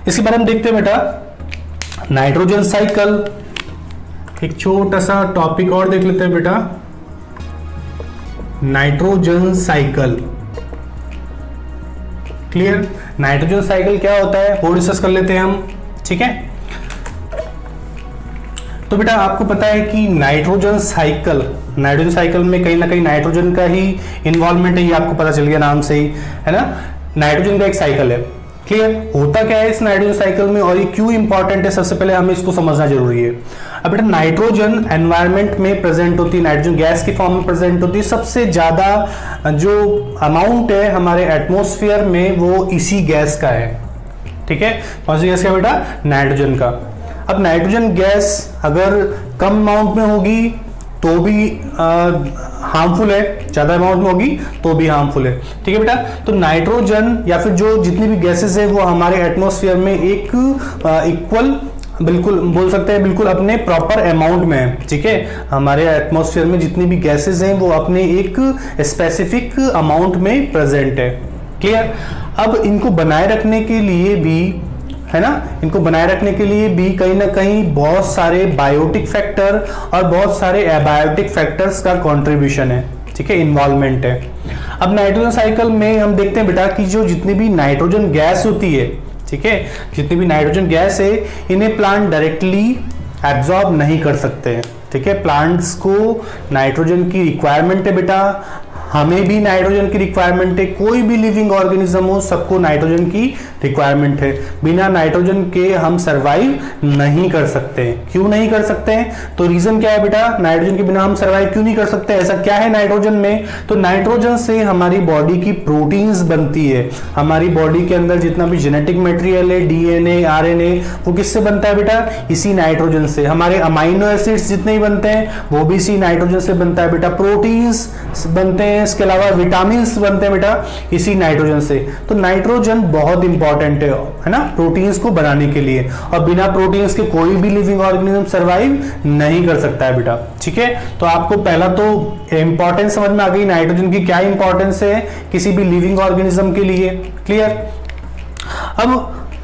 इसके बाद हम देखते हैं बेटा नाइट्रोजन साइकिल। एक छोटा सा टॉपिक और देख लेते हैं बेटा, nitrogen cycle. Clear, nitrogen cycle क्या होता है वो डिस्कस कर लेते हैं हम। ठीक है, तो बेटा आपको पता है कि नाइट्रोजन साइकिल में कहीं ना कहीं नाइट्रोजन का ही इन्वॉल्वमेंट है, ये आपको पता चल गया नाम से ही, है ना। नाइट्रोजन का एक साइकिल है। क्लियर, होता क्या है इस नाइट्रोजन साइकिल में और ये क्यों इंपॉर्टेंट है, सबसे पहले हमें इसको समझना जरूरी है। अब बेटा नाइट्रोजन एनवायरनमेंट में प्रेजेंट होती है, नाइट्रोजन गैस की फॉर्म में प्रेजेंट होती है। सबसे ज्यादा जो अमाउंट है हमारे एटमॉस्फेयर में वो इसी गैस का है। ठीक है, कौन सी गैस का बेटा, नाइट्रोजन का। अब नाइट्रोजन गैस अगर कम अमाउंट में होगी तो भी हार्मफुल है, ज्यादा अमाउंट में होगी तो भी हार्मफुल है। ठीक है बेटा, तो नाइट्रोजन या फिर जो जितनी भी गैसेस है वो हमारे एटमॉस्फेयर में एक इक्वल, बिल्कुल बोल सकते हैं बिल्कुल अपने प्रॉपर अमाउंट में है। ठीक है, हमारे एटमॉस्फेयर में जितनी भी गैसेस हैं वो अपने एक स्पेसिफिक अमाउंट में प्रेजेंट है। क्लियर, अब इनको बनाए रखने के लिए भी, है ना, इनको बनाए रखने के लिए भी कहीं ना कहीं बहुत सारे बायोटिक फैक्टर और बहुत सारे एबायोटिक फैक्टर्स का कंट्रीब्यूशन है। ठीक है, इन्वॉल्वमेंट है। अब नाइट्रोजन साइकिल में हम देखते हैं बेटा कि जो जितनी भी नाइट्रोजन गैस होती है, ठीक है, जितनी भी नाइट्रोजन गैस है इन्हें प्लांट डायरेक्टली एब्जॉर्ब नहीं कर सकते हैं। ठीक है, प्लांट्स को नाइट्रोजन की रिक्वायरमेंट है बेटा, हमें भी नाइट्रोजन की रिक्वायरमेंट है, कोई भी लिविंग ऑर्गेनिज्म हो सबको नाइट्रोजन की रिक्वायरमेंट है। बिना नाइट्रोजन के हम सरवाइव नहीं कर सकते। क्यों नहीं कर सकते हैं, तो रीजन क्या है बेटा, नाइट्रोजन के बिना हम सरवाइव क्यों नहीं कर सकते, ऐसा क्या है नाइट्रोजन में, तो नाइट्रोजन से हमारी बॉडी की प्रोटीन्स बनती है। हमारी बॉडी के अंदर जितना भी जेनेटिक मटेरियल है, डीएनए, आरएनए, वो किससे बनता है बेटा, इसी नाइट्रोजन से। हमारे अमाइनो एसिड्स जितने ही बनते हैं वो भी इसी नाइट्रोजन से बनता है बेटा। प्रोटीन्स बनते हैं, इसके अलावा विटामिन बनते हैं बेटा इसी नाइट्रोजन से। तो नाइट्रोजन बहुत इंपॉर्टेंट है ना प्रोटीन्स को बनाने के लिए, और बिना प्रोटीन्स के कोई भी लिविंग ऑर्गेनिज्म सरवाइव नहीं कर सकता है बेटा। ठीक है, तो आपको पहला तो इंपॉर्टेंस समझ में आ गई नाइट्रोजन की क्या इंपॉर्टेंस है किसी भी लिविंग ऑर्गेनिज्म के लिए। क्लियर, अब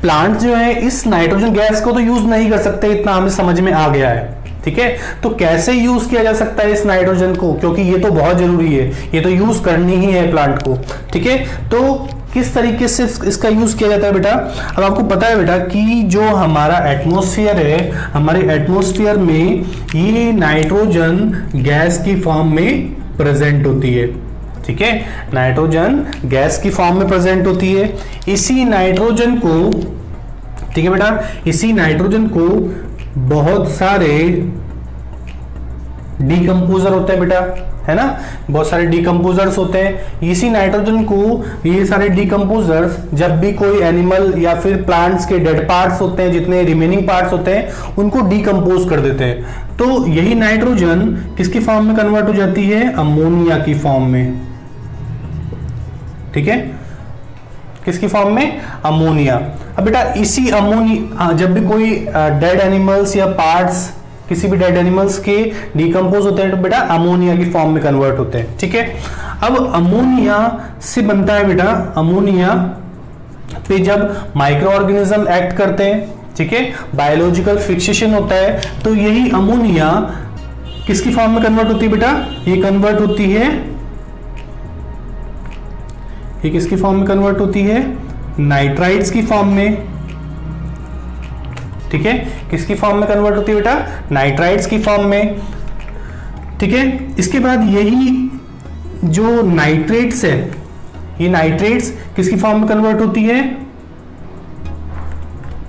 प्लांट जो है इस नाइट्रोजन गैस को तो यूज नहीं कर सकते, इतना हमें समझ में आ गया है। ठीक है, तो कैसे यूज किया जा सकता है इस नाइट्रोजन को, क्योंकि ये तो बहुत जरूरी है, ये तो यूज करनी ही है प्लांट को। ठीक है, तो किस तरीके से इसका यूज किया जाता है बेटा, अब आपको पता है बेटा कि जो हमारा एटमॉस्फेयर है, हमारे एटमॉस्फेयर में ये नाइट्रोजन गैस की फॉर्म में प्रेजेंट होती है। ठीक है, नाइट्रोजन गैस की फॉर्म में प्रेजेंट होती है। इसी नाइट्रोजन को, ठीक है बेटा, इसी नाइट्रोजन को बहुत सारे डीकंपोजर होते हैं बेटा, है ना, बहुत सारे डीकंपोजर्स होते हैं। इसी नाइट्रोजन को ये सारे डीकंपोजर्स जब भी कोई एनिमल या फिर प्लांट्स के डेड पार्ट्स होते हैं, जितने रिमेनिंग पार्ट्स होते हैं, उनको डीकंपोज कर देते हैं। तो यही नाइट्रोजन किसकी फॉर्म में कन्वर्ट हो जाती है, अमोनिया की फॉर्म में। ठीक है, किसकी फॉर्म में, अमोनिया। अब बेटा इसी अमोनिया, जब भी कोई डेड एनिमल्स या पार्ट्स किसी भी डेड एनिमल्स के डिकम्पोज होते हैं तो बेटा अमोनिया की फॉर्म में कन्वर्ट होते हैं। ठीक है, अब अमोनिया से बनता है बेटा, अमोनिया पे जब माइक्रो ऑर्गेनिज्म एक्ट करते हैं, ठीक है, बायोलॉजिकल फिक्सेशन होता है, तो यही अमोनिया किसकी फॉर्म में कन्वर्ट होती है बेटा, ये कन्वर्ट होती है, ये किसकी फॉर्म में कन्वर्ट होती है, नाइट्राइट्स की फॉर्म में। ठीक है, किसकी फॉर्म में कन्वर्ट होती है बेटा, नाइट्राइट्स की फॉर्म में। ठीक है, इसके बाद यही जो नाइट्रेट्स है, ये नाइट्रेट्स किसकी फॉर्म में कन्वर्ट होती है,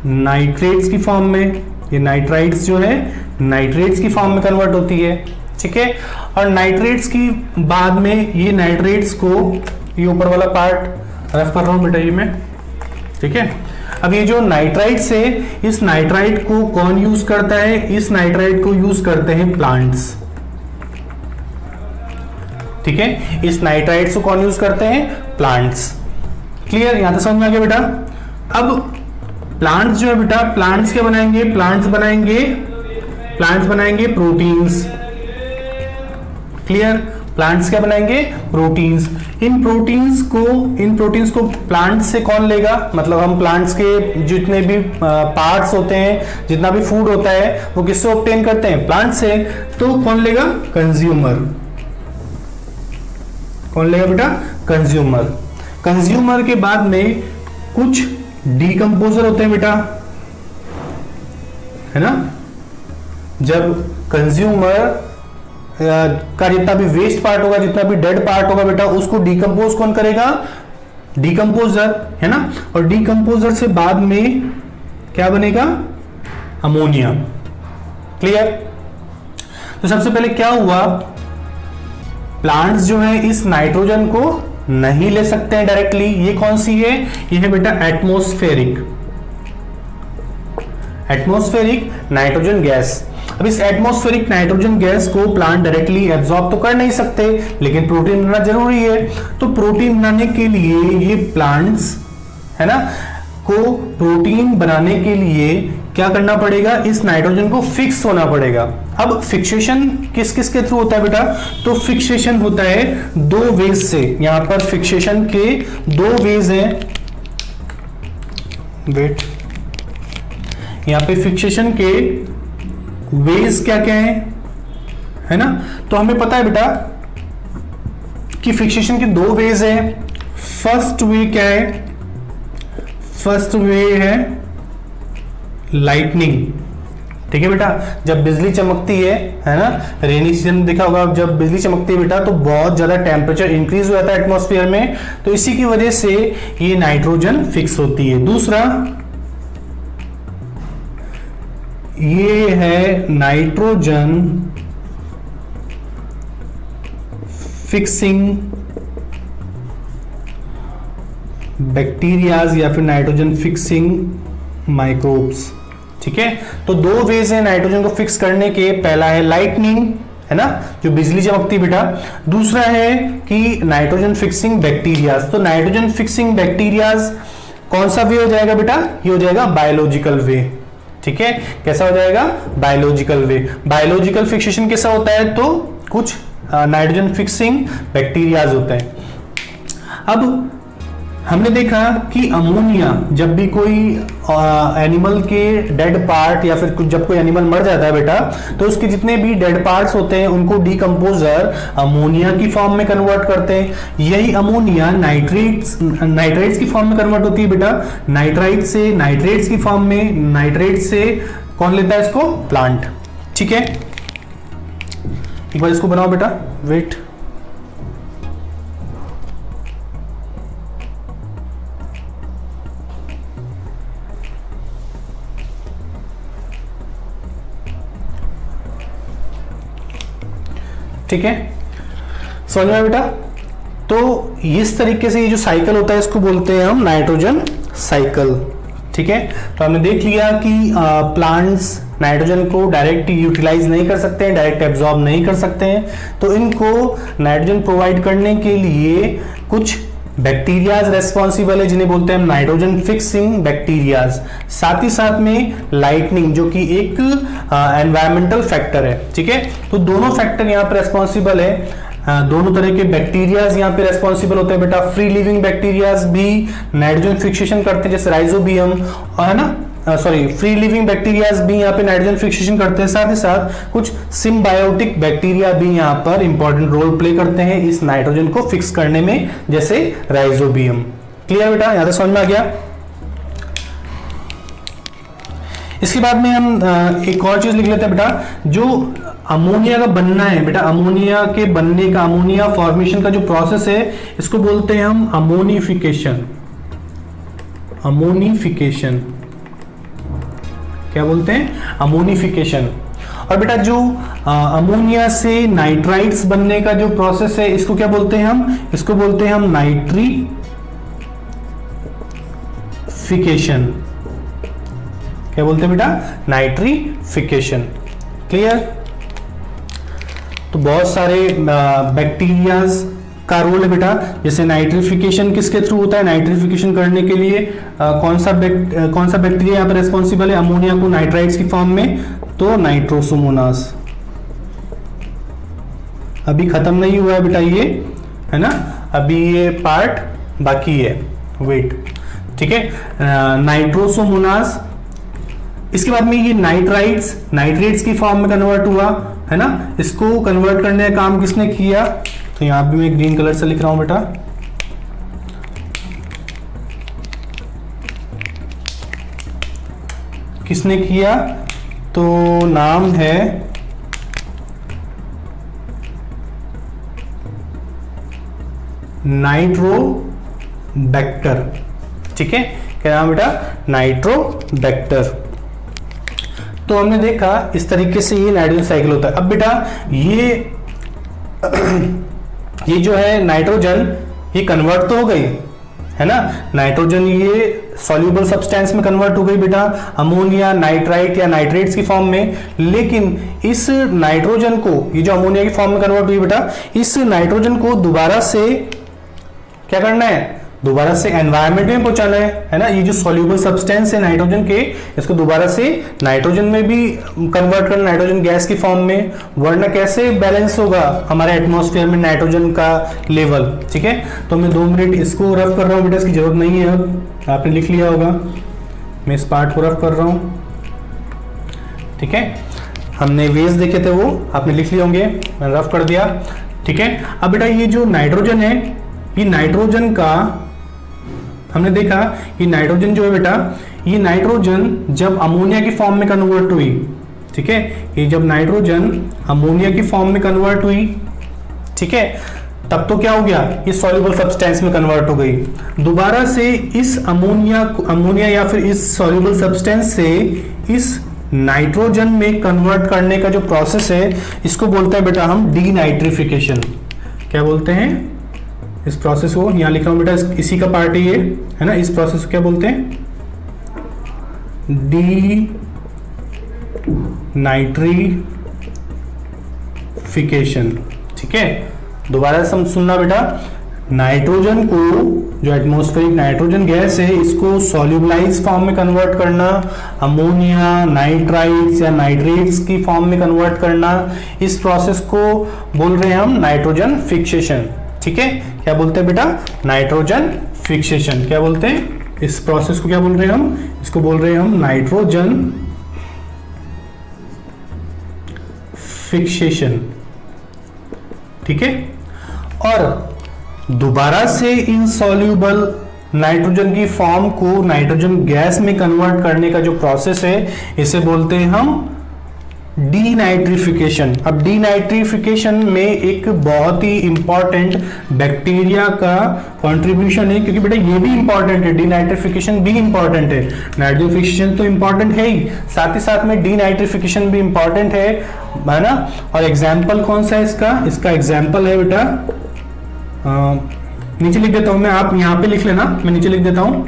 नाइट्रेट्स की फॉर्म में। ये नाइट्राइट्स जो है नाइट्रेट्स की फॉर्म में कन्वर्ट होती है। ठीक है, और नाइट्रेट्स की बाद में ये नाइट्रेट्स को, ये ऊपर वाला पार्ट रफ कर रहा हूं बेटा ये मैं। ठीक है, अब ये जो नाइट्राइट्स है, इस नाइट्राइट को कौन यूज करता है, इस नाइट्राइट को यूज करते हैं प्लांट्स। ठीक है, इस नाइट्राइट्स को कौन यूज करते हैं, प्लांट्स। क्लियर, यहां तक समझ में आ गया बेटा। अब प्लांट्स जो है बेटा, प्लांट्स क्या बनाएंगे, प्लांट्स बनाएंगे प्रोटीन्स। क्लियर, प्लांट्स क्या बनाएंगे, प्रोटीन्स। इन प्रोटीन्स को प्लांट से कौन लेगा, मतलब हम प्लांट्स के जितने भी पार्ट्स होते हैं, जितना भी फूड होता है वो किससे ऑब्टेन करते हैं, प्लांट से। तो कौन लेगा, कंज्यूमर। कौन लेगा बेटा, कंज्यूमर। कंज्यूमर के बाद में कुछ डीकंपोजर होते हैं बेटा, है ना। जब कंज्यूमर का जितना भी वेस्ट पार्ट होगा, जितना भी डेड पार्ट होगा बेटा, उसको डिकम्पोज कौन करेगा, डिकम्पोजर, है ना। और डिकम्पोजर से बाद में क्या बनेगा, अमोनिया। क्लियर। तो सबसे पहले क्या हुआ, प्लांट्स जो है इस नाइट्रोजन को नहीं ले सकते हैं डायरेक्टली। ये कौन सी है, ये है बेटा एटमॉस्फेरिक नाइट्रोजन गैस। अब इस एटमॉस्फेरिक नाइट्रोजन गैस को प्लांट डायरेक्टली एब्जॉर्ब तो कर नहीं सकते, लेकिन प्रोटीन बनाना जरूरी है। तो प्रोटीन बनाने के लिए ये प्लांट्स, है ना, को प्रोटीन बनाने के लिए क्या करना पड़ेगा, इस नाइट्रोजन को फिक्स होना पड़ेगा। अब फिक्सेशन किस किस के थ्रू होता है बेटा, तो फिक्सेशन होता है दो वेज से। यहां पर फिक्सेशन के दो वेज हैं, वेट, यहां पे फिक्सेशन के वेज क्या क्या है ना। तो हमें पता है बेटा कि फिक्सेशन के दो वेज है। फर्स्ट वे क्या है, फर्स्ट वे है लाइटनिंग। ठीक है बेटा, जब बिजली चमकती है ना, रेनी सीजन देखा होगा, जब बिजली चमकती है बेटा तो बहुत ज्यादा टेम्परेचर इंक्रीज हो जाता है एटमॉस्फेयर में, तो इसी की वजह से ये नाइट्रोजन फिक्स होती है। दूसरा ये है नाइट्रोजन फिक्सिंग बैक्टीरियाज या फिर नाइट्रोजन फिक्सिंग माइक्रोब्स। ठीक है, तो दो वेज है नाइट्रोजन को फिक्स करने के। पहला है लाइटनिंग, है ना, जो बिजली चमकती बेटा। दूसरा है कि नाइट्रोजन फिक्सिंग बैक्टीरियाज। तो नाइट्रोजन फिक्सिंग बैक्टीरियाज कौन सा वे हो जाएगा बेटा, ये हो जाएगा बायोलॉजिकल वे। ठीक है, कैसा हो जाएगा, बायोलॉजिकल वे। बायोलॉजिकल फिक्सेशन कैसा होता है, तो कुछ नाइट्रोजन फिक्सिंग बैक्टीरियाज होते हैं। अब हमने देखा कि अमोनिया, जब भी कोई एनिमल के डेड पार्ट या फिर जब कोई एनिमल मर जाता है बेटा, तो उसके जितने भी डेड पार्ट्स होते हैं उनको डीकंपोजर अमोनिया की फॉर्म में कन्वर्ट करते हैं। यही अमोनिया नाइट्रेट्स की फॉर्म में कन्वर्ट होती है बेटा, नाइट्राइट से नाइट्रेट्स की फॉर्म में। नाइट्रेट से कौन लेता है इसको, प्लांट। ठीक है, एक बार इसको बनाओ बेटा, वेट। ठीक है, समझ में बेटा। तो इस तरीके से ये जो साइकिल होता है इसको बोलते हैं हम नाइट्रोजन साइकिल। ठीक है, तो हमने देख लिया कि प्लांट्स नाइट्रोजन को डायरेक्ट यूटिलाइज नहीं कर सकते हैं, डायरेक्ट एब्जॉर्ब नहीं कर सकते हैं। तो इनको नाइट्रोजन प्रोवाइड करने के लिए कुछ बैक्टीरियाज रेस्पॉन्सिबल है, जिन्हें बोलते हैं नाइट्रोजन फिक्सिंग बैक्टीरियाज। साथ ही साथ में लाइटनिंग, जो कि एक एनवायरमेंटल फैक्टर है। ठीक है, तो दोनों फैक्टर यहाँ पे रेस्पॉन्सिबल है। दोनों तरह के बैक्टीरियाज यहाँ पे रेस्पॉन्सिबल होते हैं बेटा। फ्री लिविंग बैक्टीरियाज भी नाइट्रोजन फिक्सेशन करते हैं, जैसे राइजोबियम, है ना, फ्री लिविंग बैक्टीरियाज भी यहाँ पे नाइट्रोजन फिक्सेशन करते हैं। साथ ही साथ कुछ सिम्बायोटिक बैक्टीरिया भी यहाँ पर इंपॉर्टेंट रोल प्ले करते हैं इस नाइट्रोजन को फिक्स करने में, जैसे राइजोबियम। क्लियर बेटा, यहाँ तक समझ में आ गया। इसके बाद में हम एक और चीज लिख लेते हैं बेटा, जो अमोनिया का बनना है बेटा, अमोनिया के बनने का, अमोनिया फॉर्मेशन का जो प्रोसेस है, इसको बोलते हैं हम अमोनिफिकेशन। अमोनिफिकेशन क्या बोलते हैं, अमोनिफिकेशन। और बेटा जो अमोनिया से नाइट्राइट्स बनने का जो प्रोसेस है, इसको क्या बोलते हैं हम, इसको बोलते हैं हम नाइट्रीफिकेशन। क्या बोलते हैं बेटा, नाइट्रीफिकेशन। क्लियर। तो बहुत सारे बैक्टीरियाज का रोल है बेटा, जैसे नाइट्रिफिकेशन किसके थ्रू होता है, नाइट्रिफिकेशन करने के लिए कौन सा बैक्टीरिया यहाँ पर रेस्पॉन्सिबल है अमोनिया को नाइट्राइट्स की फॉर्म में, तो नाइट्रोसोमोनास। अभी खत्म नहीं हुआ है बेटा ये, है ना, अभी ये पार्ट बाकी है, वेट, ठीक है। नाइट्रोसोमोनास, इसके बाद में ये नाइट्रेट्स की फॉर्म में कन्वर्ट हुआ, है ना। इसको कन्वर्ट करने का काम किसने किया, तो यहां भी मैं ग्रीन कलर से लिख रहा हूं बेटा, किसने किया, तो नाम है नाइट्रोबैक्टर, ठीक है, क्या नाम बेटा, नाइट्रोबैक्टर। तो हमने देखा इस तरीके से ये नाइट्रोजन साइकिल होता है। अब बेटा ये जो है नाइट्रोजन, ये कन्वर्ट तो हो गई, है ना, नाइट्रोजन ये सॉल्यूबल सब्सटेंस में कन्वर्ट हो गई बेटा, अमोनिया, नाइट्राइट या नाइट्रेट्स की फॉर्म में। लेकिन इस नाइट्रोजन को, ये जो अमोनिया की फॉर्म में कन्वर्ट हुई बेटा, इस नाइट्रोजन को दोबारा से क्या करना है, दोबारा से एनवायरनमेंट में पहुंचाना है ना। ये जो सॉल्यूबल सब्सटेंस है नाइट्रोजन के, इसको दोबारा से नाइट्रोजन में भी कन्वर्ट करना, नाइट्रोजन गैस की फॉर्म में, वरना कैसे बैलेंस होगा हमारे एटमॉस्फेयर में नाइट्रोजन का लेवल, ठीक है। तो मैं 2 मिनट इसको रफ कर रहा हूँ बेटा, इसकी जरूरत नहीं है, अब आपने लिख लिया होगा, मैं इस पार्ट को रफ कर रहा हूँ, ठीक है। हमने वेज देखे थे वो आपने लिख लिए होंगे, मैंने रफ कर दिया, ठीक है। अब बेटा ये जो नाइट्रोजन है, ये नाइट्रोजन का हमने देखा, ये नाइट्रोजन जो है बेटा, ये नाइट्रोजन जब अमोनिया की फॉर्म में कन्वर्ट हुई, ठीक है, ये जब नाइट्रोजन अमोनिया की फॉर्म में कन्वर्ट हुई, ठीक है, तब तो क्या हो गया, ये सॉल्युबल सब्सटेंस में कन्वर्ट हो गई। दोबारा से इस अमोनिया या फिर इस सॉल्युबल सब्सटेंस से इस नाइट्रोजन में कन्वर्ट करने का जो प्रोसेस है, इसको बोलते हैं बेटा हम डीनाइट्रिफिकेशन। क्या बोलते हैं इस प्रोसेस को, यहां लिख रहा हूं बेटा, इसी का पार्ट ये है ना। इस प्रोसेस को क्या बोलते हैं, डीनाइट्रिफिकेशन, ठीक है। दोबारा से सुनना बेटा, नाइट्रोजन को, जो एटमॉस्फेरिक नाइट्रोजन गैस है, इसको सॉल्युबलाइज फॉर्म में कन्वर्ट करना, अमोनिया, नाइट्राइट्स या नाइट्रेट्स की फॉर्म में कन्वर्ट करना, इस प्रोसेस को बोल रहे हैं हम नाइट्रोजन फिक्सेशन, ठीक है। क्या बोलते हैं बेटा, नाइट्रोजन फिक्सेशन। क्या बोलते हैं इस प्रोसेस को, क्या बोल रहे हैं हम, इसको बोल रहे हैं हम नाइट्रोजन फिक्सेशन, ठीक है। और दोबारा से इनसॉल्यूबल नाइट्रोजन की फॉर्म को नाइट्रोजन गैस में कन्वर्ट करने का जो प्रोसेस है, इसे बोलते हैं हम डीनाइट्रिफिकेशन। अब डीनाइट्रिफिकेशन में एक बहुत ही इंपॉर्टेंट बैक्टीरिया का कंट्रीब्यूशन है, क्योंकि बेटा ये भी इंपॉर्टेंट है, डीनाइट्रिफिकेशन भी इंपॉर्टेंट है। नाइट्रोजन फिक्सेशन तो इंपॉर्टेंट है ही, साथ ही साथ में डीनाइट्रिफिकेशन भी इंपॉर्टेंट है ना। और एग्जाम्पल कौन सा है इसका, इसका एग्जाम्पल है बेटा, नीचे लिख देता हूं मैं, आप यहां पे लिख लेना, मैं नीचे लिख देता हूं,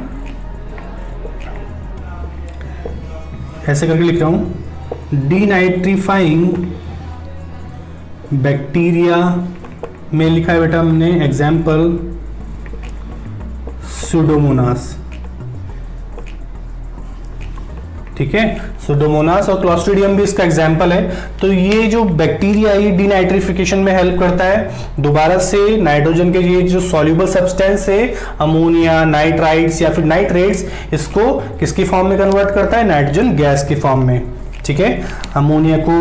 ऐसे करके लिख रहा हूं, डीनाइट्रीफाइंग बैक्टीरिया में लिखा है बेटा हमने एग्जाम्पल सुडोमोनास, ठीक है। सुडोमोनास और क्लोस्ट्रीडियम भी इसका एग्जाम्पल है। तो ये जो बैक्टीरिया है, डीनाइट्रिफिकेशन में हेल्प करता है, दोबारा से नाइट्रोजन के ये जो सॉल्युबल सब्सटेंस है, अमोनिया, नाइट्राइट्स या फिर नाइट्रेट्स, इसको किसकी फॉर्म में कन्वर्ट करता है, नाइट्रोजन गैस की फॉर्म में, ठीक है। अमोनिया को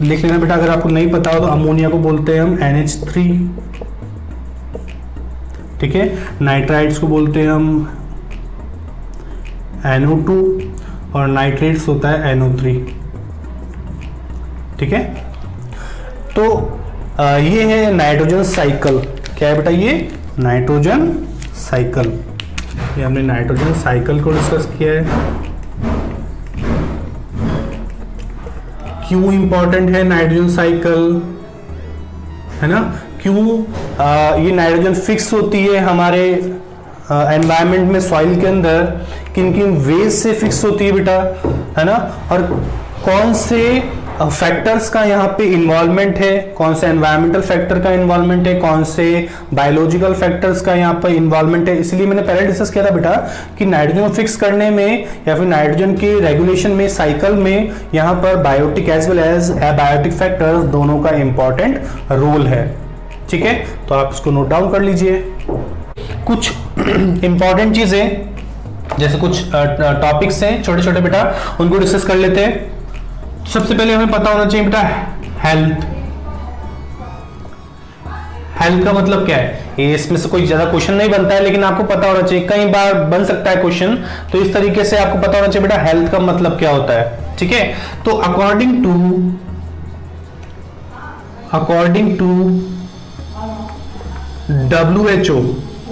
लिख लेना बेटा, अगर आपको नहीं पता हो तो अमोनिया को बोलते हैं हम NH3, ठीक है। नाइट्राइट्स को बोलते हैं हम NO2 और नाइट्रेट्स होता है NO3, ठीक है। तो ये है नाइट्रोजन साइकिल। क्या है बेटा, ये नाइट्रोजन साइकिल, ये हमने नाइट्रोजन साइकिल को डिस्कस किया है। क्यों इंपॉर्टेंट है नाइट्रोजन साइकिल, है ना, क्यों ये नाइट्रोजन फिक्स होती है हमारे एनवायरनमेंट में, सॉइल के अंदर, किन किन वेज से फिक्स होती है बेटा, है ना, और कौन से फैक्टर्स का यहाँ पे इन्वॉल्वमेंट है, कौन से एनवायरमेंटल फैक्टर का इन्वॉल्वमेंट है, कौन से बायोलॉजिकल फैक्टर्स का यहाँ पर इन्वॉल्वमेंट है। इसलिए मैंने पहले डिस्कस किया था बेटा कि नाइट्रोजन फिक्स करने में या फिर नाइट्रोजन के रेगुलेशन में, साइकिल में यहाँ पर biotic as well as abiotic factors दोनों का इंपॉर्टेंट रोल है। ठीक है, तो आप इसको नोट डाउन कर लीजिए। कुछ इंपॉर्टेंट चीजें जैसे कुछ टॉपिक्स हैं छोटे छोटे बेटा, उनको डिस्कस कर लेते हैं। सबसे पहले हमें पता होना चाहिए बेटा हेल्थ। हेल्थ का मतलब क्या है? ये इसमें से कोई ज्यादा क्वेश्चन नहीं बनता है, लेकिन आपको पता होना चाहिए, कई बार बन सकता है क्वेश्चन, तो इस तरीके से आपको पता होना चाहिए बेटा हेल्थ का मतलब क्या होता है। ठीक है, तो अकॉर्डिंग टू WHO,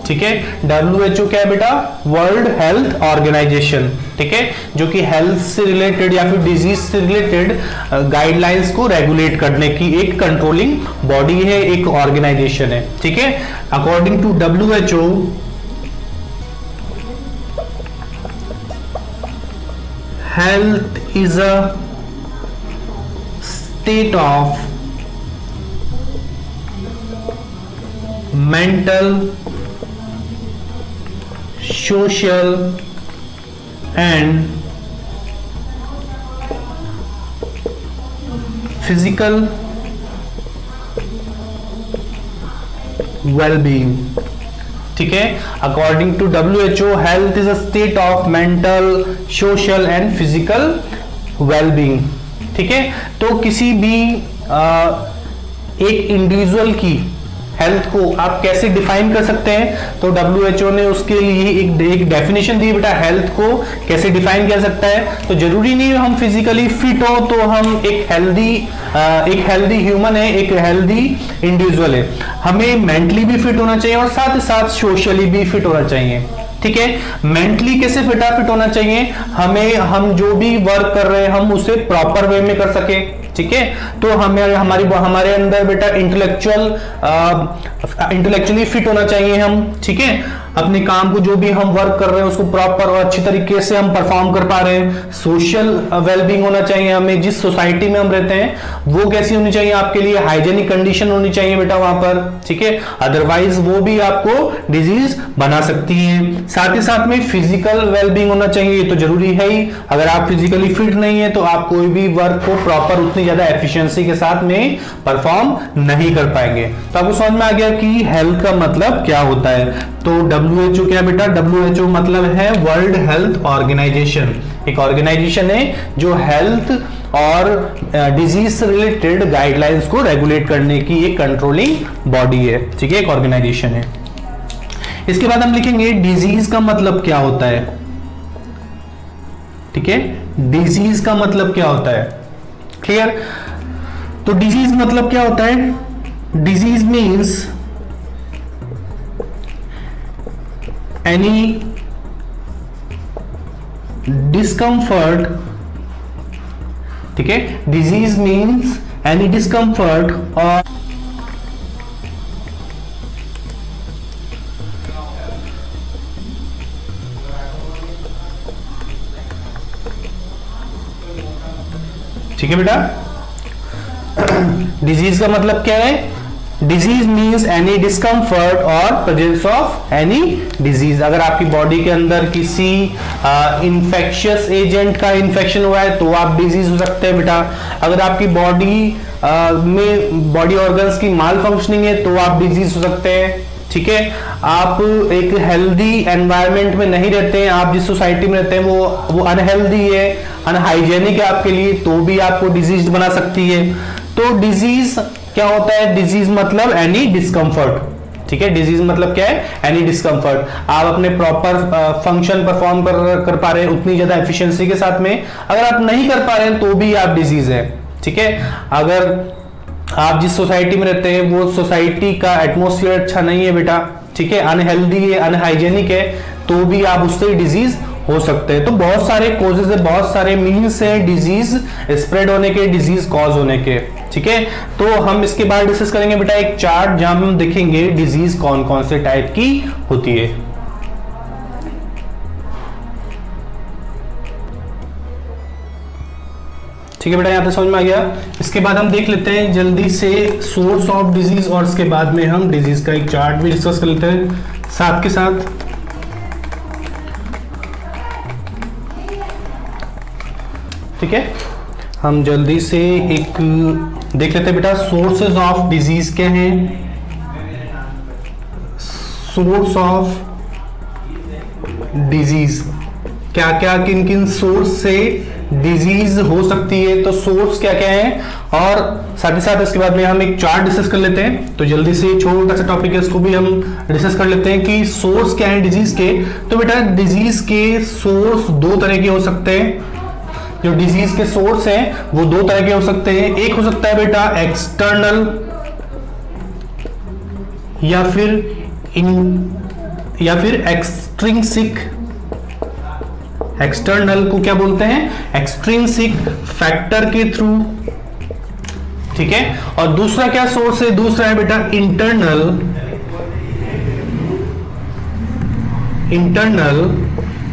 ठीक है, WHO क्या है बेटा? World health organisation. ठीक है, जो कि हेल्थ से रिलेटेड या फिर डिजीज से रिलेटेड गाइडलाइंस को रेगुलेट करने की एक कंट्रोलिंग बॉडी है, एक ऑर्गेनाइजेशन है। ठीक है, according to WHO health is a state of mental, social and physical well-being। ठीक है, according to WHO health is a state of mental, social and physical wellbeing. ठीक है, तो किसी भी एक इंडिविजुअल की हेल्थ को आप कैसे डिफाइन कर सकते हैं? तो WHO ने उसके लिए एक डेफिनेशन दी बेटा, हेल्थ को कैसे डिफाइन किया सकता है। तो जरूरी नहीं है हम फिजिकली फिट हो तो हम एक हेल्दी ह्यूमन है, एक हेल्दी इंडिविजुअल है। हमें मेंटली भी फिट होना चाहिए और साथ ही साथ सोशली भी फिट होना चाहिए। ठीक है, मेंटली कैसे फिट होना चाहिए? हम जो भी वर्क कर रहे हैं हम उसे प्रॉपर वे में कर सके। ठीक है, तो हमारे अंदर बेटा इंटेलेक्चुअली फिट होना चाहिए हम। ठीक है, अपने काम को जो भी हम वर्क कर रहे हैं उसको प्रॉपर और अच्छी तरीके से हम परफॉर्म कर पा रहे हैं। सोशल वेलबींग होना चाहिए हमें, जिस सोसाइटी में हम रहते हैं वो कैसी होनी चाहिए आपके लिए, हाइजेनिक कंडीशन होनी चाहिए बेटा वहां पर। ठीक है, अदरवाइज वो भी आपको डिजीज बना सकती है। साथ ही साथ में फिजिकल वेलबींग होना चाहिए, ये तो जरूरी है ही। अगर आप फिजिकली फिट नहीं है तो आप कोई भी वर्क को प्रॉपर उतनी ज्यादा एफिशिएंसी के साथ में परफॉर्म नहीं कर पाएंगे। तो आपको समझ में आ गया कि हेल्थ का मतलब क्या होता है। तो WHO क्या बेटा? WHO मतलब है वर्ल्ड हेल्थ ऑर्गेनाइजेशन, एक ऑर्गेनाइजेशन है जो हेल्थ और डिजीज से रिलेटेड गाइडलाइंस को रेगुलेट करने की एक कंट्रोलिंग बॉडी है। ठीक है, एक ऑर्गेनाइजेशन है। इसके बाद हम लिखेंगे डिजीज का मतलब क्या होता है। ठीक है, डिजीज का मतलब क्या होता है? क्लियर? तो डिजीज मतलब क्या होता है? Disease means any discomfort। ठीक है, disease means any discomfort or ठीक है बेटा, डिजीज का मतलब क्या है? डिजीज मीन्स एनी डिस्कम्फर्ट और प्रेजेंस ऑफ एनी डिजीज। अगर आपकी बॉडी के अंदर किसी इंफेक्शियस एजेंट का इन्फेक्शन हुआ है तो आप डिजीज हो सकते हैं बेटा। अगर आपकी बॉडी ऑर्गन्स की माल फंक्शनिंग है तो आप डिजीज हो सकते हैं। ठीक है, आप एक हेल्दी एनवायरनमेंट में नहीं रहते हैं, आप जिस सोसाइटी में रहते हैं वो अनहेल्दी है, अनहाइजेनिक है आपके लिए, तो भी आपको डिजीज बना सकती है। तो डिजीज क्या होता है? डिजीज मतलब एनी डिस्कम्फर्ट। ठीक है, डिजीज मतलब क्या है? Any discomfort. आप अपने प्रॉपर फंक्शन परफॉर्म कर पा रहे हैं उतनी ज्यादा एफिशिएंसी के साथ में, अगर आप नहीं कर पा रहे हैं तो भी आप डिजीज है। ठीक है, अगर आप जिस सोसाइटी में रहते हैं वो सोसाइटी का एटमोस्फियर अच्छा नहीं है बेटा, ठीक है, अनहेल्दी है, अनहाइजेनिक है, तो भी आप उससे डिजीज हो सकते हैं। तो बहुत सारे कॉजेज है, बहुत सारे मीन्स है डिजीज स्प्रेड होने के, डिजीज कॉज होने के। ठीक है, तो हम इसके बाद डिस्कस करेंगे बेटा एक चार्ट जहां हम देखेंगे डिजीज कौन कौन से टाइप की होती है। ठीक है बेटा, यहाँ तक समझ में आ गया। इसके बाद हम देख लेते हैं जल्दी से सोर्स ऑफ डिजीज, और इसके बाद में हम डिजीज का एक चार्ट भी डिस्कस कर लेते हैं साथ के साथ। ठीक है, हम जल्दी से एक देख लेते हैं बेटा, सोर्सेज ऑफ डिजीज क्या हैं। सोर्स ऑफ डिजीज, क्या क्या किन किन सोर्स से डिजीज हो सकती है, तो सोर्स क्या क्या है, और साथ ही साथ इसके बाद में हम एक चार्ट डिस्कस कर लेते हैं। तो जल्दी से छोटा सा टॉपिक है, इसको भी हम डिस्कस कर लेते हैं कि सोर्स क्या है डिजीज के। तो बेटा डिजीज के सोर्स दो तरह के हो सकते हैं। जो डिजीज के सोर्स हैं वो दो तरह के हो सकते हैं। एक हो सकता है बेटा एक्सटर्नल या फिर एक्सट्रिंसिक। एक्सटर्नल को क्या बोलते हैं, एक्सट्रिंसिक फैक्टर के थ्रू। ठीक है, और दूसरा क्या सोर्स है, दूसरा है बेटा इंटरनल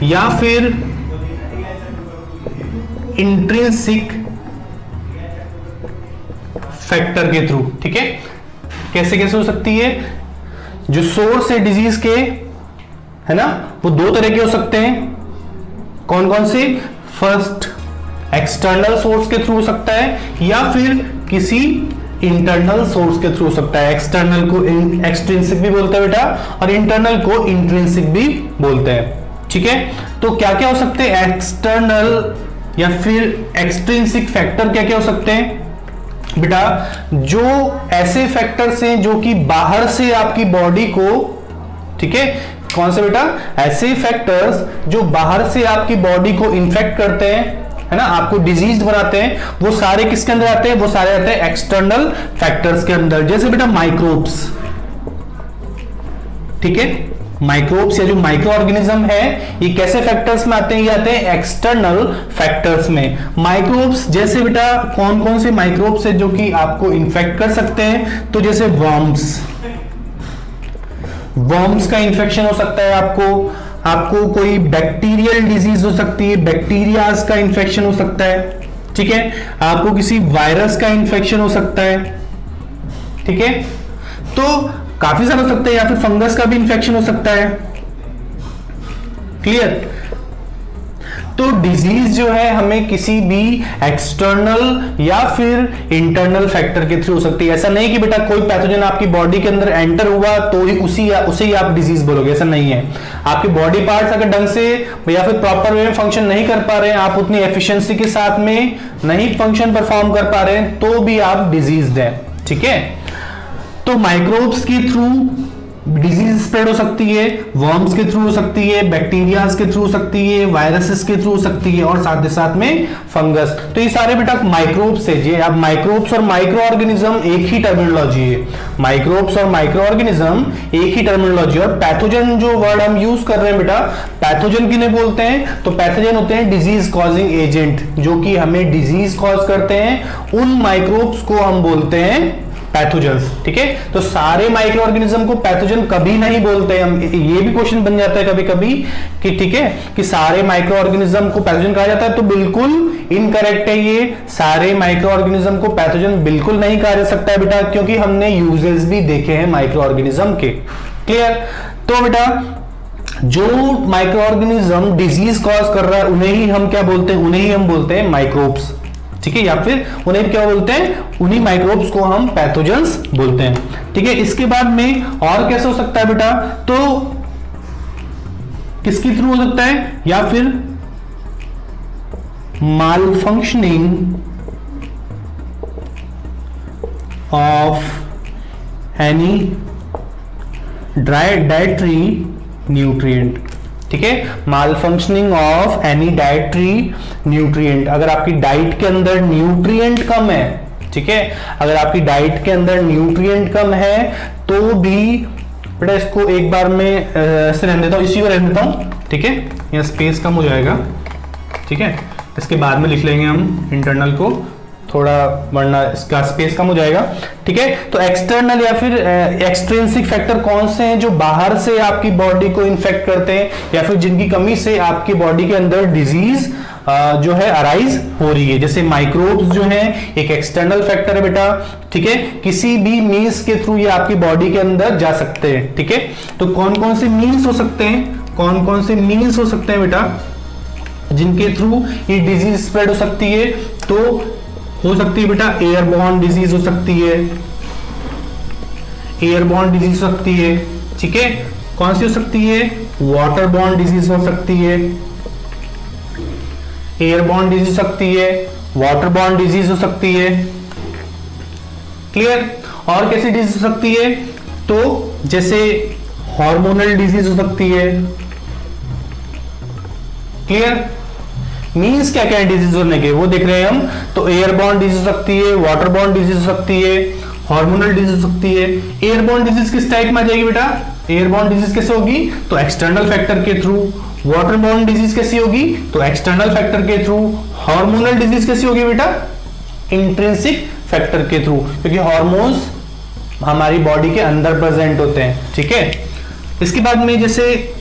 या फिर इंट्रिंसिक फैक्टर के थ्रू। ठीक है, कैसे कैसे हो सकती है, जो सोर्स है डिजीज के, है ना, वो दो तरह के हो सकते हैं। कौन कौन से, फर्स्ट एक्सटर्नल सोर्स के थ्रू हो सकता है या फिर किसी इंटरनल सोर्स के थ्रू हो सकता है। एक्सटर्नल को एक्सट्रिंसिक भी बोलते हैं बेटा, और इंटरनल को इंट्रिंसिक भी बोलते हैं। ठीक है, तो क्या क्या हो सकते हैं, एक्सटर्नल या फिर एक्सट्रिंसिक फैक्टर क्या क्या हो सकते हैं बेटा, जो ऐसे फैक्टर्स हैं जो कि बाहर से आपकी बॉडी को, ठीक है, कौन से बेटा, ऐसे फैक्टर्स जो बाहर से आपकी बॉडी को इन्फेक्ट करते हैं, है ना, आपको डिजीज बनाते हैं, वो सारे किसके अंदर आते हैं, वो सारे आते हैं एक्सटर्नल फैक्टर्स के अंदर। जैसे बेटा माइक्रोब्स, ठीक है, माइक्रोब्स या जो माइक्रो ऑर्गेनिज्म है, ये कैसे फैक्टर्स में आते हैं, ये आते हैं एक्सटर्नल फैक्टर्स में। माइक्रोब्स जैसे बेटा कौन कौन से माइक्रोब्स है जो कि आपको इन्फेक्ट कर सकते हैं, तो जैसे वर्म्स का इन्फेक्शन हो सकता है, आपको कोई बैक्टीरियल डिजीज हो सकती है, बैक्टीरियाज का इन्फेक्शन हो सकता है। ठीक है, आपको किसी वायरस का इन्फेक्शन हो सकता है। ठीक है, तो काफी सारा हो सकता है, या फिर फंगस का भी इन्फेक्शन हो सकता है। क्लियर, तो डिजीज जो है हमें किसी भी एक्सटर्नल या फिर इंटरनल फैक्टर के थ्रू हो सकती है। ऐसा नहीं कि बेटा कोई पैथोजन आपकी बॉडी के अंदर एंटर हुआ तो ही उसे ही आप डिजीज बोलोगे, ऐसा नहीं है। आपके बॉडी पार्ट्स अगर ढंग से या फिर प्रॉपर वे में फंक्शन नहीं कर पा रहे हैं, आप उतनी एफिशिएंसी के साथ में नहीं फंक्शन परफॉर्म कर पा रहे हैं, तो भी आप डिजीज्ड हैं। ठीक है, तो माइक्रोब्स के थ्रू डिजीज स्प्रेड हो सकती है, वर्म्स के थ्रू हो सकती है, बैक्टीरियाज के थ्रू हो सकती है, वायरसेस के थ्रू हो सकती है, और साथ ही साथ में फंगस। तो ये सारे बेटा माइक्रोब्स है जी। अब माइक्रोब्स और माइक्रो ऑर्गेनिज्म एक ही टर्मिनोलॉजी है। माइक्रोब्स और माइक्रो ऑर्गेनिज्म एक ही टर्मिनोलॉजी। और पैथोजन जो वर्ड हम यूज कर रहे हैं बेटा, पैथोजन किन्हें बोलते हैं, तो पैथोजन होते हैं डिजीज कॉजिंग एजेंट, जो कि हमें डिजीज कॉज करते हैं। उन माइक्रोब्स को हम बोलते हैं पैथोजेंस। ठीक है, तो सारे माइक्रो ऑर्गेनिज्म को पैथोजन कभी नहीं बोलते हम। ये भी क्वेश्चन बन जाता है कभी कभी कि ठीक है कि सारे माइक्रो ऑर्गेनिज्म को पैथोजन कहा जाता है, तो बिल्कुल इनकरेक्ट है ये। सारे माइक्रो ऑर्गेनिज्म को पैथोजन बिल्कुल नहीं कहा जा सकता है बेटा, क्योंकि हमने यूजेस भी देखे हैं माइक्रो ऑर्गेनिज्म के। क्लियर, तो बेटा जो माइक्रो ऑर्गेनिज्म डिजीज कॉज कर रहा है उन्हें ही हम क्या बोलते हैं, उन्हें ही हम बोलते हैं माइक्रोब्स। ठीक है, या फिर उन्हें क्या बोलते हैं, उन्हीं माइक्रोब्स को हम पैथोजेंस बोलते हैं। ठीक है, इसके बाद में और कैसे हो सकता है बेटा, तो किसके थ्रू हो सकता है, या फिर मालफंक्शनिंग ऑफ एनी डाइटरी न्यूट्रिएंट। ठीक है, मालफंक्शनिंग ऑफ एनी डाइटरी न्यूट्रिएंट। अगर आपकी डाइट के अंदर न्यूट्रिएंट कम है, ठीक है, अगर आपकी डाइट के अंदर न्यूट्रिएंट कम है तो भी बेटा इसको एक बार में ऐसे रहने देता हूं, इसी को रहने देता हूं। ठीक है, यहाँ स्पेस कम हो जाएगा। ठीक है, इसके बाद में लिख लेंगे हम इंटरनल को थोड़ा, वरना इसका स्पेस कम हो जाएगा। ठीक है, तो एक्सटर्नल या फिर एक्सट्रिंसिक फैक्टर कौन से हैं जो बाहर से आपकी बॉडी को इन्फेक्ट करते हैं या फिर जिनकी कमी से आपकी बॉडी के अंदर डिजीज जो है अराइज हो रही है। जैसे माइक्रोब्स जो है एक एक्सटर्नल फैक्टर है बेटा, ठीक है, किसी भी मीन्स के थ्रू ये आपकी बॉडी के अंदर जा सकते हैं, ठीक है। तो कौन कौन से मीन्स हो सकते हैं, कौन कौन से मीन्स हो सकते हैं बेटा जिनके थ्रू ये डिजीज स्प्रेड हो सकती है? तो हो सकती है बेटा एयरबॉर्न डिजीज हो सकती है, एयरबॉर्न डिजीज हो सकती है, ठीक है। कौन सी हो सकती है? वाटरबॉर्न डिजीज हो सकती है, एयरबॉर्न डिजीज हो सकती है, वाटरबॉर्न डिजीज हो सकती है, क्लियर। और कैसी डिजीज हो सकती है? तो जैसे हार्मोनल डिजीज हो सकती है, क्लियर। मीन्स क्या क्या है डिजीज होने के वो देख रहे हैं हम। तो एयरबॉर्न डिजीज हो सकती है, वाटरबॉर्न डिजीज हो सकती है, हार्मोनल डिजीज हो सकती है। एयरबॉर्न डिजीज किस टाइप में आ जाएगी बेटा? एयरबॉर्न डिजीज कैसे होगी? तो एक्सटर्नल फैक्टर के थ्रू। वाटरबॉर्न डिजीज कैसी होगी? तो एक्सटर्नल फैक्टर के थ्रू। हार्मोनल डिजीज कैसी होगी बेटा? इंट्रिंसिक फैक्टर के थ्रू, क्योंकि हार्मोन्स हमारी बॉडी के अंदर प्रेजेंट होते हैं, ठीक है। इसके बाद में जैसे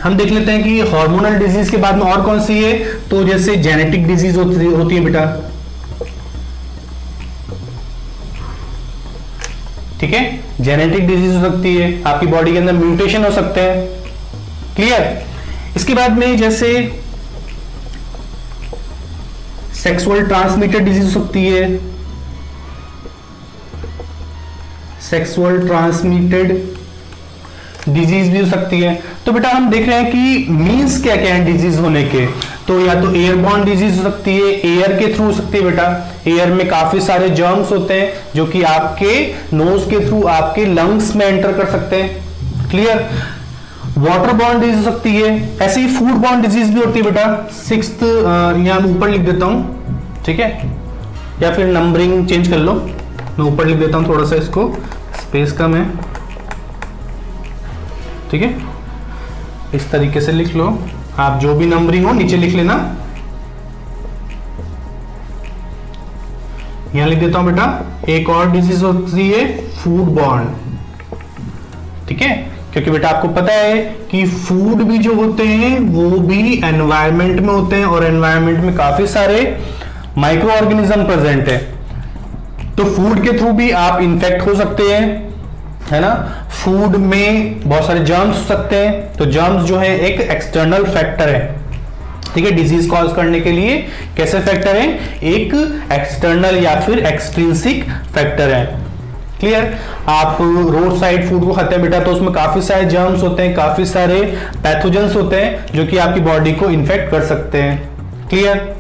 हम देख लेते हैं कि हार्मोनल डिजीज के बाद में और कौन सी है। तो जैसे जेनेटिक डिजीज होती है बेटा, ठीक है। जेनेटिक डिजीज हो सकती है, आपकी बॉडी के अंदर म्यूटेशन हो सकते हैं, क्लियर। इसके बाद में जैसे सेक्सुअल ट्रांसमिटेड डिजीज हो सकती है, सेक्सुअल ट्रांसमिटेड डिजीज भी हो सकती है। तो बेटा हम देख रहे हैं कि मीन्स क्या क्या है डिजीज होने के। तो या तो एयरबॉर्न डिजीज हो सकती है, एयर के थ्रू हो सकती है बेटा। एयर में काफी सारे जर्म्स होते हैं जो कि आपके नोज के थ्रू आपके लंग्स में एंटर कर सकते हैं, क्लियर। वाटरबॉर्न डिजीज हो सकती है। ऐसे ही फूडबॉर्न डिजीज भी होती है बेटा। सिक्स्थ यहां ऊपर लिख देता हूं, ठीक है, या फिर नंबरिंग चेंज कर लो, मैं ऊपर लिख देता हूं, थोड़ा सा इसको स्पेस कम है, ठीक है। इस तरीके से लिख लो, आप जो भी नंबरिंग हो नीचे लिख लेना। यहां लिख देता हूं बेटा। एक और डिजीज होती है फूडबॉर्न, ठीक है, क्योंकि बेटा आपको पता है कि फूड भी जो होते हैं वो भी एनवायरनमेंट में होते हैं और एनवायरनमेंट में काफी सारे माइक्रो ऑर्गेनिज्म प्रेजेंट है। तो फूड के थ्रू भी आप इन्फेक्ट हो सकते हैं, है ना। फूड में बहुत सारे जर्म्स हो सकते हैं। तो जर्म्स जो है एक एक्सटर्नल फैक्टर है, ठीक है, डिजीज कॉज करने के लिए। कैसे फैक्टर है? एक एक्सटर्नल या फिर एक्सट्रिंसिक फैक्टर है, क्लियर। आप रोड साइड फूड को खाते हैं बेटा, तो उसमें काफी सारे जर्म्स होते हैं, काफी सारे पैथोजेंस होते हैं जो कि आपकी बॉडी को इन्फेक्ट कर सकते हैं, क्लियर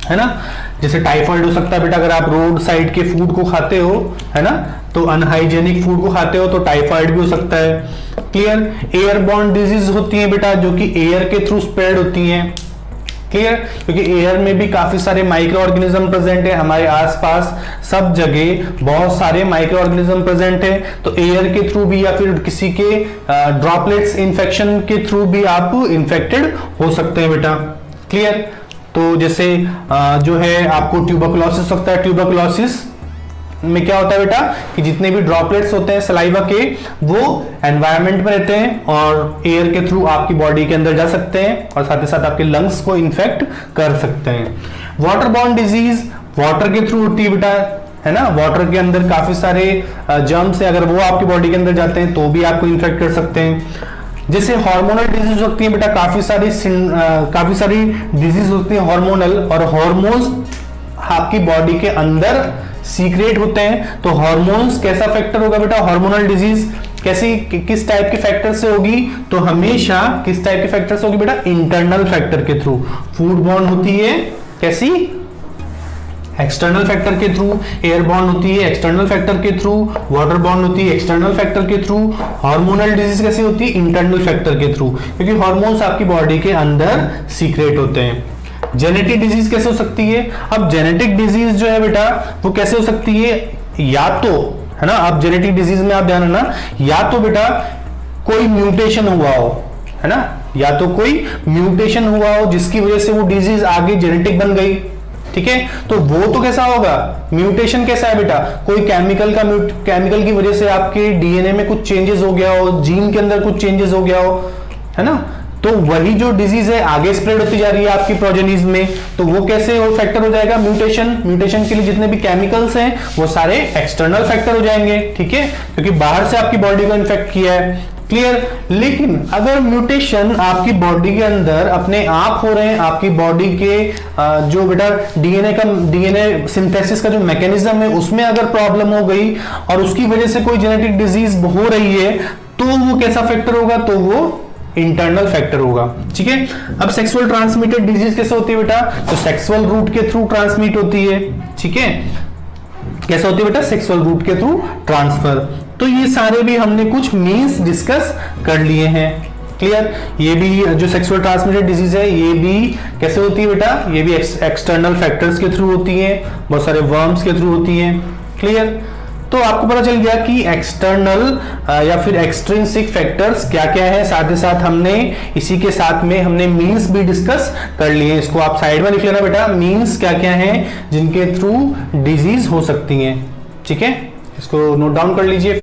है ना। जैसे टाइफाइड हो सकता है बेटा अगर आप रोड साइड के फूड को खाते हो, है ना, तो अनहाइजेनिक फूड को खाते हो तो टाइफाइड भी हो सकता है, क्लियर। एयरबॉर्न डिजीज होती है बेटा जो कि एयर के थ्रू स्प्रेड होती हैं, क्लियर, क्योंकि एयर में भी काफी सारे माइक्रो ऑर्गेनिज्म प्रेजेंट है। हमारे आसपास सब जगह बहुत सारे माइक्रो ऑर्गेनिज्म प्रेजेंट है। तो एयर के थ्रू भी या फिर किसी के ड्रॉपलेट्स इन्फेक्शन के थ्रू भी आप इन्फेक्टेड हो सकते हैं बेटा, क्लियर। तो जैसे जो है आपको ट्यूबरकुलोसिस होता है। ट्यूबरकुलोसिस में क्या होता है बेटा कि जितने भी ड्रॉपलेट्स होते हैं सलाइवा के वो एनवायरनमेंट में रहते हैं और एयर के थ्रू आपकी बॉडी के अंदर जा सकते हैं और साथ ही साथ आपके लंग्स को इन्फेक्ट कर सकते हैं। वाटरबॉर्न डिजीज वाटर के थ्रू होती है बेटा, है ना। वाटर के अंदर काफी सारे जर्म्स है, अगर वो आपकी बॉडी के अंदर जाते हैं तो भी आपको इन्फेक्ट कर सकते हैं। जैसे हार्मोनल डिजीज होती है बेटा, काफी सारी डिजीज होती है हार्मोनल, और हार्मोन्स आपकी बॉडी के अंदर सीक्रेट होते हैं। तो हार्मोन्स कैसा फैक्टर होगा बेटा? हार्मोनल डिजीज किस टाइप के फैक्टर से होगी? तो हमेशा किस टाइप के फैक्टर से होगी बेटा? इंटरनल फैक्टर के थ्रू। फूडबॉर्न होती है कैसी? एक्सटर्नल फैक्टर के थ्रू। एयरबॉर्न होती है एक्सटर्नल फैक्टर के थ्रू। वाटरबॉर्न होती है एक्सटर्नल फैक्टर के थ्रू। हार्मोनल डिजीज कैसी होती है? इंटरनल फैक्टर के थ्रू, क्योंकि हार्मोन्स आपकी बॉडी के अंदर सीक्रेट होते हैं। जेनेटिक डिजीज कैसे हो सकती है? अब जेनेटिक डिजीज जो है बेटा वो कैसे हो सकती है? या तो, है ना, अब जेनेटिक डिजीज में आप ध्यान रखना, या तो बेटा कोई म्यूटेशन हुआ हो, है ना, या तो कोई म्यूटेशन हुआ हो जिसकी वजह से वो डिजीज आगे जेनेटिक बन गई, ठीक है। तो वो तो कैसा होगा? म्यूटेशन कैसा है बेटा? कोई केमिकल की वजह से आपके डीएनए में कुछ चेंजेस हो गया हो, जीन के अंदर कुछ चेंजेस हो गया हो, है ना, तो वही जो डिजीज है आगे स्प्रेड होती जा रही है आपकी प्रोजेनीज में, तो वो कैसे वो फैक्टर हो जाएगा, म्यूटेशन के लिए जितने भी केमिकल्स हैं वो सारे एक्सटर्नल फैक्टर हो जाएंगे, ठीक है, क्योंकि बाहर से आपकी बॉडी को इन्फेक्ट किया है, क्लियर। लेकिन अगर म्यूटेशन आपकी बॉडी के अंदर अपने आप हो रहे हैं, आपकी बॉडी के जो बेटा डीएनए सिंथेसिस का जो मैकेनिज्म है उसमें अगर प्रॉब्लम हो गई और उसकी वजह से कोई जेनेटिक डिजीज हो रही है, तो वो कैसा फैक्टर होगा, तो वो इंटरनल फैक्टर होगा, ठीक है। अब सेक्सुअल ट्रांसमिटेड डिजीज कैसे होती है बेटा, तो सेक्सुअल रूट के थ्रू ट्रांसमिट होती है, ठीक है। कैसे होती है बेटा, सेक्सुअल रूट के थ्रू ट्रांसफर। तो ये सारे भी हमने कुछ मीन्स डिस्कस कर लिए हैं, क्लियर। ये भी जो सेक्सुअल ट्रांसमिटेड डिजीज है ये भी कैसे होती है बेटा, ये भी एक्सटर्नल फैक्टर्स के थ्रू होती है, बहुत सारे वर्म्स के थ्रू होती है, क्लियर। तो आपको पता चल गया कि एक्सटर्नल या फिर एक्सट्रिंसिक फैक्टर्स क्या क्या है, साथ ही साथ हमने इसी के साथ में हमने मीन्स भी डिस्कस कर लिए। इसको आप साइड में लिख लेना बेटा, मीन्स क्या क्या हैं जिनके थ्रू डिजीज हो सकती हैं, ठीक है, इसको नोट डाउन कर लीजिए।